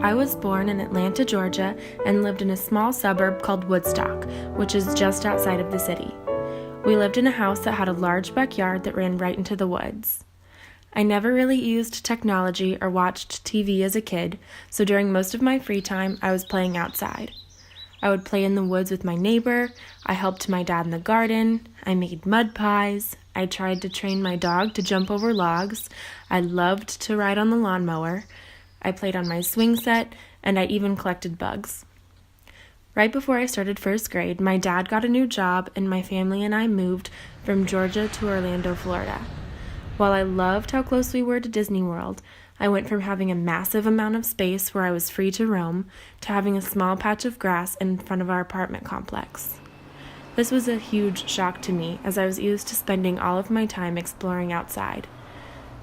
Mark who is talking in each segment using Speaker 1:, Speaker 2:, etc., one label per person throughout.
Speaker 1: I was born in Atlanta, Georgia, and lived in a small suburb called Woodstock, which is just outside of the city. We lived in a house that had a large backyard that ran right into the woods. I never really used technology or watched TV as a kid, so during most of my free time, I was playing outside. I would play in the woods with my neighbor, I helped my dad in the garden, I made mud pies, I tried to train my dog to jump over logs, I loved to ride on the lawnmower, I played on my swing set, and I even collected bugs. Right before I started first grade, my dad got a new job and my family and I moved from Georgia to Orlando, Florida. While I loved how close we were to Disney World, I went from having a massive amount of space where I was free to roam to having a small patch of grass in front of our apartment complex. This was a huge shock to me as I was used to spending all of my time exploring outside.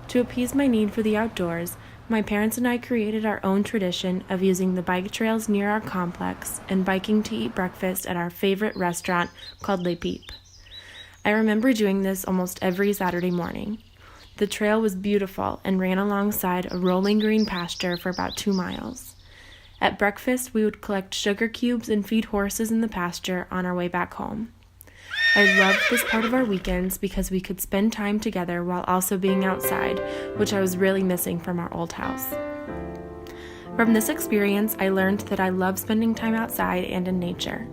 Speaker 1: To appease my need for the outdoors, my parents and I created our own tradition of using the bike trails near our complex and biking to eat breakfast at our favorite restaurant called Le Peep. I remember doing this almost every Saturday morning. The trail was beautiful and ran alongside a rolling green pasture for about 2 miles. At breakfast, we would collect sugar cubes and feed horses in the pasture on our way back home. I loved this part of our weekends because we could spend time together while also being outside, which I was really missing from our old house. From this experience, I learned that I love spending time outside and in nature.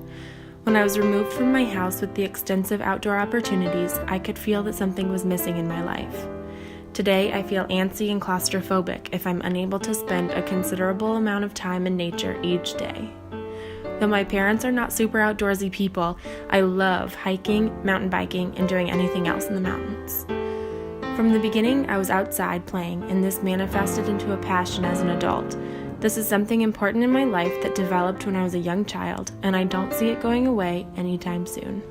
Speaker 1: When I was removed from my house with the extensive outdoor opportunities, I could feel that something was missing in my life. Today, I feel antsy and claustrophobic if I'm unable to spend a considerable amount of time in nature each day. Though my parents are not super outdoorsy people, I love hiking, mountain biking, and doing anything else in the mountains. From the beginning, I was outside playing, and this manifested into a passion as an adult. This is something important in my life that developed when I was a young child, and I don't see it going away anytime soon.